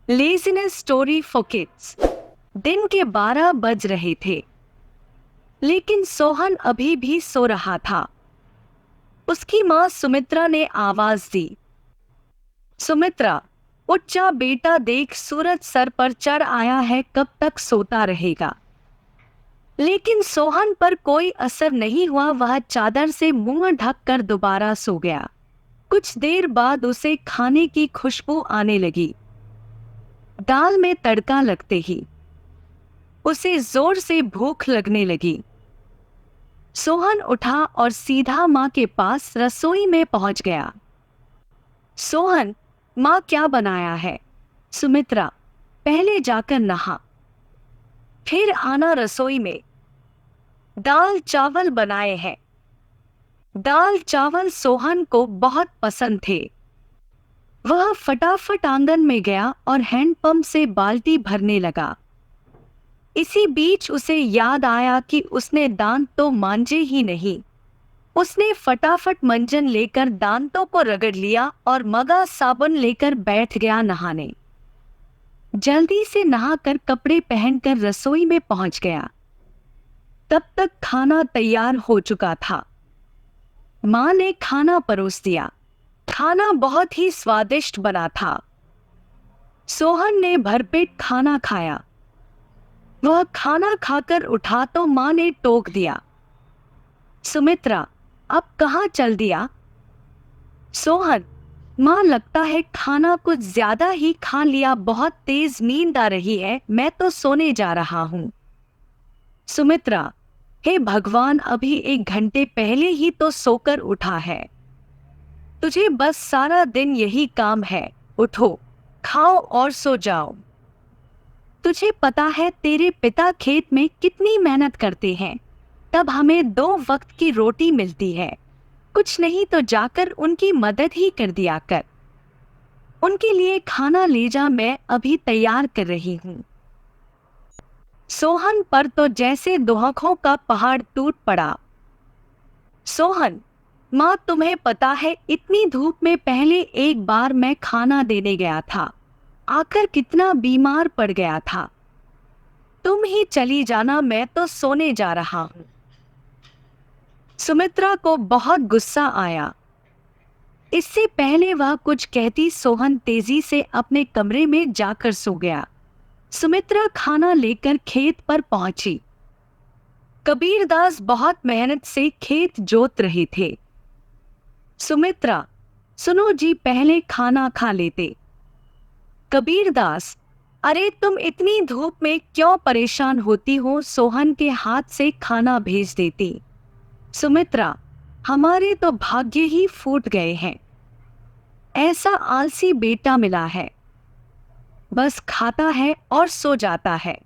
Laziness story for kids. दिन के 12 बज रहे थे, लेकिन सोहन अभी भी सो रहा था। उसकी माँ सुमित्रा ने आवाज दी, सुमित्रा, उठ जा बेटा, देख सूरज सर पर चढ़ आया है, कब तक सोता रहेगा। लेकिन सोहन पर कोई असर नहीं हुआ। वह चादर से मुंह ढककर दोबारा सो गया। कुछ देर बाद उसे खाने की खुशबू आने लगी। दाल में तड़का लगते ही उसे जोर से भूख लगने लगी। सोहन उठा और सीधा माँ के पास रसोई में पहुंच गया। सोहन, माँ क्या बनाया है? सुमित्रा, पहले जाकर नहा, फिर आना रसोई में। दाल चावल बनाए हैं। दाल चावल सोहन को बहुत पसंद थे। वह फटाफट आंगन में गया और हैंडपंप से बाल्टी भरने लगा। इसी बीच उसे याद आया कि उसने दांत तो मांजे ही नहीं। उसने फटाफट मंजन लेकर दांतों को रगड़ लिया और मगा साबुन लेकर बैठ गया नहाने। जल्दी से नहाकर कपड़े पहनकर रसोई में पहुंच गया। तब तक खाना तैयार हो चुका था। माँ ने खाना परोस दिया। खाना बहुत ही स्वादिष्ट बना था। सोहन ने भरपेट खाना खाया। वह खाना खाकर उठा तो माँ ने टोक दिया, सुमित्रा, अब कहाँ चल दिया? सोहन, माँ लगता है खाना कुछ ज्यादा ही खा लिया, बहुत तेज नींद आ रही है, मैं तो सोने जा रहा हूँ। सुमित्रा, हे भगवान, अभी 1 घंटे पहले ही तो सोकर उठा है। तुझे बस सारा दिन यही काम है, उठो, खाओ और सो जाओ। तुझे पता है तेरे पिता खेत में कितनी मेहनत करते हैं, तब हमें 2 वक्त की रोटी मिलती है। कुछ नहीं तो जाकर उनकी मदद ही कर दिया कर। उनके लिए खाना ले जा, मैं अभी तैयार कर रही हूँ। सोहन पर तो जैसे दुहकों का पहाड़ टूट पड़ा। सोहन, माँ तुम्हें पता है इतनी धूप में पहले एक बार मैं खाना देने गया था, आकर कितना बीमार पड़ गया था। तुम ही चली जाना, मैं तो सोने जा रहा हूँ। सुमित्रा को बहुत गुस्सा आया। इससे पहले वह कुछ कहती सोहन तेजी से अपने कमरे में जाकर सो गया। सुमित्रा खाना लेकर खेत पर पहुंची। कबीरदास बहुत मेहनत से खेत जोत रहे थे। सुमित्रा, सुनो जी, पहले खाना खा लेते। कबीरदास, अरे तुम इतनी धूप में क्यों परेशान होती हो, सोहन के हाथ से खाना भेज देती। सुमित्रा, हमारे तो भाग्य ही फूट गए हैं। ऐसा आलसी बेटा मिला है, बस खाता है और सो जाता है।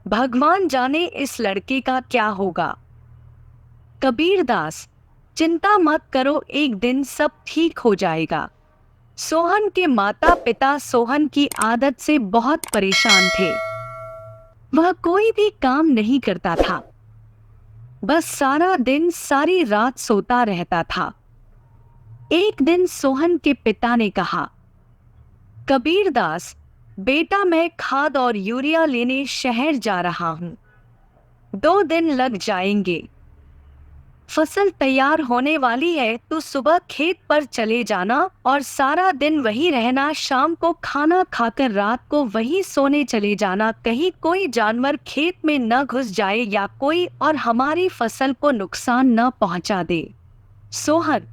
भगवान जाने इस लड़के का क्या होगा। कबीरदास, चिंता मत करो, एक दिन सब ठीक हो जाएगा। सोहन के माता पिता सोहन की आदत से बहुत परेशान थे। वह कोई भी काम नहीं करता था, बस सारा दिन सारी रात सोता रहता था। एक दिन सोहन के पिता ने कहा, कबीरदास बेटा, मैं खाद और यूरिया लेने शहर जा रहा हूँ, 2 दिन लग जाएंगे। फसल तैयार होने वाली है, तो सुबह खेत पर चले जाना और सारा दिन वहीं रहना, शाम को खाना खाकर रात को वहीं सोने चले जाना, कहीं कोई जानवर खेत में न घुस जाए या कोई और हमारी फसल को नुकसान न पहुंचा दे। सोहन,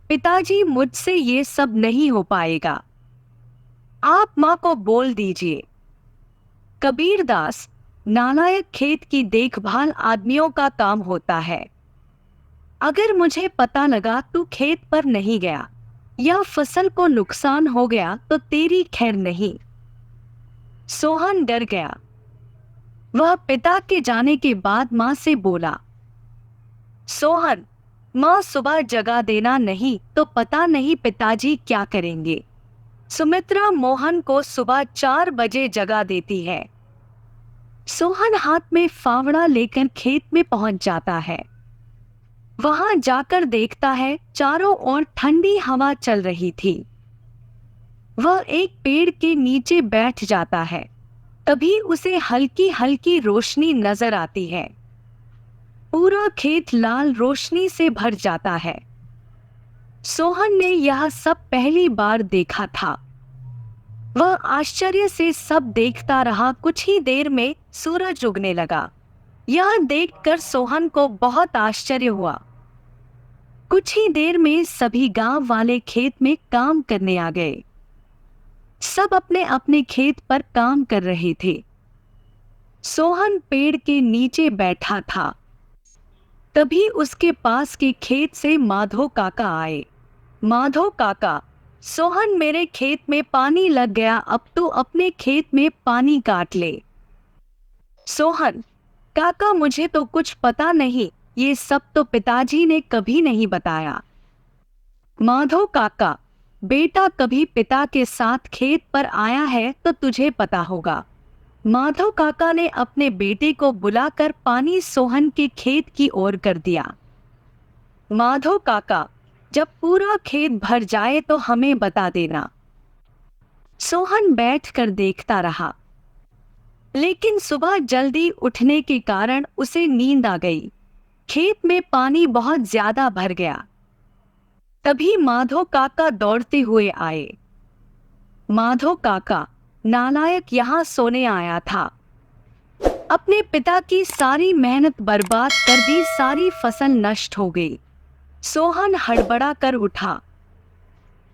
पिताजी, मुझसे ये सब नहीं हो पाएगा, आप माँ को बोल दीजिए। कबीरदास, नालायक, खेत की देखभाल आदमियों का काम होता है। अगर मुझे पता लगा तू खेत पर नहीं गया या फसल को नुकसान हो गया तो तेरी खैर नहीं। सोहन डर गया। वह पिता के जाने के बाद माँ से बोला, सोहन, माँ सुबह जगा देना, नहीं तो पता नहीं पिताजी क्या करेंगे। सुमित्रा मोहन को सुबह 4 बजे जगा देती है। सोहन हाथ में फावड़ा लेकर खेत में पहुंच जाता है। वहां जाकर देखता है चारों ओर ठंडी हवा चल रही थी। वह एक पेड़ के नीचे बैठ जाता है। तभी उसे हल्की हल्की रोशनी नजर आती है। पूरा खेत लाल रोशनी से भर जाता है। सोहन ने यह सब पहली बार देखा था। वह आश्चर्य से सब देखता रहा। कुछ ही देर में सूरज उगने लगा। यह देखकर सोहन को बहुत आश्चर्य हुआ। कुछ ही देर में सभी गांव वाले खेत में काम करने आ गए। सब अपने अपने खेत पर काम कर रहे थे। सोहन पेड़ के नीचे बैठा था। तभी उसके पास के खेत से माधो काका आए। माधो काका, सोहन मेरे खेत में पानी लग गया, अब तो अपने खेत में पानी काट ले। सोहन, काका मुझे तो कुछ पता नहीं, ये सब तो पिताजी ने कभी नहीं बताया। माधो काका, बेटा कभी पिता के साथ खेत पर आया है तो तुझे पता होगा। माधव काका ने अपने बेटे को बुलाकर पानी सोहन के खेत की ओर कर दिया। माधव काका, जब पूरा खेत भर जाए तो हमें बता देना। सोहन बैठकर देखता रहा, लेकिन सुबह जल्दी उठने के कारण उसे नींद आ गई। खेत में पानी बहुत ज्यादा भर गया। तभी माधव काका दौड़ते हुए आए। माधव काका, नालायक यहाँ सोने आया था। अपने पिता की सारी मेहनत बर्बाद कर दी, सारी फसल नष्ट हो गई। सोहन हड़बड़ा कर उठा।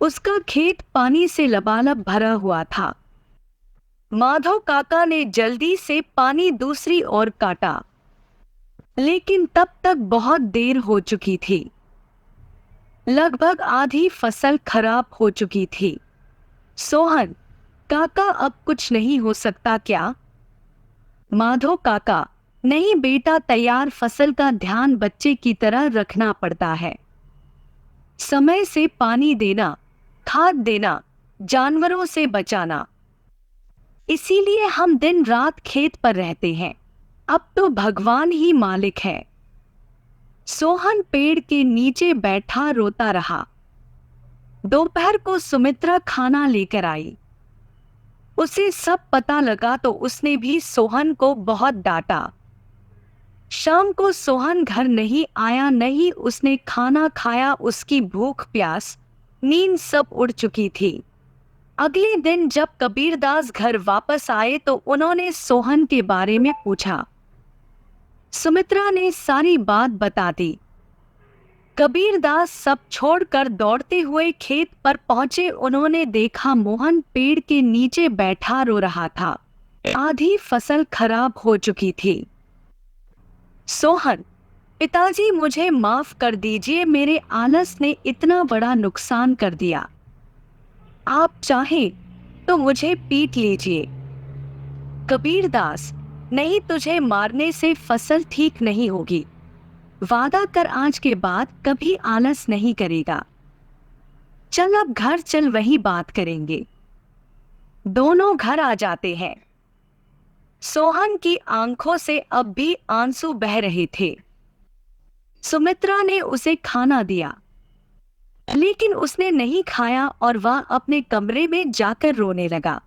उसका खेत पानी से लबालब भरा हुआ था। माधव काका ने जल्दी से पानी दूसरी ओर काटा, लेकिन तब तक बहुत देर हो चुकी थी। लगभग आधी फसल खराब हो चुकी थी। सोहन, काका अब कुछ नहीं हो सकता क्या? माधव काका, नहीं बेटा, तैयार फसल का ध्यान बच्चे की तरह रखना पड़ता है। समय से पानी देना, खाद देना, जानवरों से बचाना, इसीलिए हम दिन रात खेत पर रहते हैं। अब तो भगवान ही मालिक है। सोहन पेड़ के नीचे बैठा रोता रहा। दोपहर को सुमित्रा खाना लेकर आई। उसे सब पता लगा तो उसने भी सोहन को बहुत डांटा। शाम को सोहन घर नहीं आया, नहीं उसने खाना खाया। उसकी भूख प्यास नींद सब उड़ चुकी थी। अगले दिन जब कबीरदास घर वापस आए तो उन्होंने सोहन के बारे में पूछा। सुमित्रा ने सारी बात बता दी। कबीरदास सब छोड़कर दौड़ते हुए खेत पर पहुंचे। उन्होंने देखा मोहन पेड़ के नीचे बैठा रो रहा था। आधी फसल खराब हो चुकी थी। सोहन, पिताजी मुझे माफ कर दीजिए, मेरे आलस ने इतना बड़ा नुकसान कर दिया। आप चाहें तो मुझे पीट लीजिए। कबीरदास, नहीं, तुझे मारने से फसल ठीक नहीं होगी। वादा कर आज के बाद कभी आलस नहीं करेगा। चल अब घर चल, वही बात करेंगे। दोनों घर आ जाते हैं। सोहन की आंखों से अब भी आंसू बह रहे थे। सुमित्रा ने उसे खाना दिया, लेकिन उसने नहीं खाया और वह अपने कमरे में जाकर रोने लगा।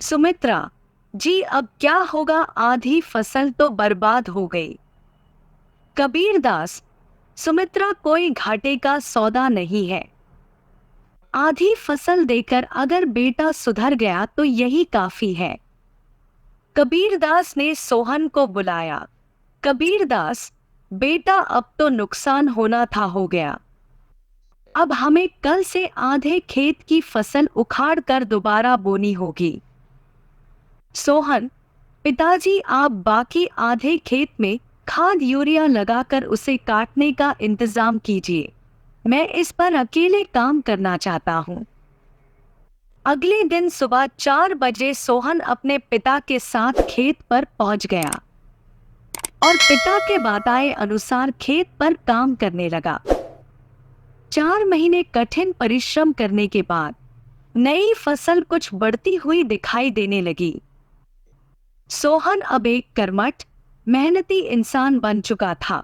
सुमित्रा जी, अब क्या होगा? आधी फसल तो बर्बाद हो गई। कबीरदास, सुमित्रा, कोई घाटे का सौदा नहीं है। आधी फसल देकर अगर बेटा सुधर गया तो यही काफी है। कबीरदास ने सोहन को बुलाया। कबीरदास, बेटा, अब तो नुकसान होना था हो गया। अब हमें कल से आधे खेत की फसल उखाड़ कर दोबारा बोनी होगी। सोहन, पिताजी, आप बाकी आधे खेत में खाद यूरिया लगाकर उसे काटने का इंतजाम कीजिए। मैं इस पर अकेले काम करना चाहता हूँ। अगले दिन सुबह 4 बजे सोहन अपने पिता के साथ खेत पर पहुंच गया और पिता के बताए अनुसार खेत पर काम करने लगा। 4 महीने कठिन परिश्रम करने के बाद नई फसल कुछ बढ़ती हुई दिखाई देने लगी। सोहन अब एक कर्मठ, मेहनती इंसान बन चुका था।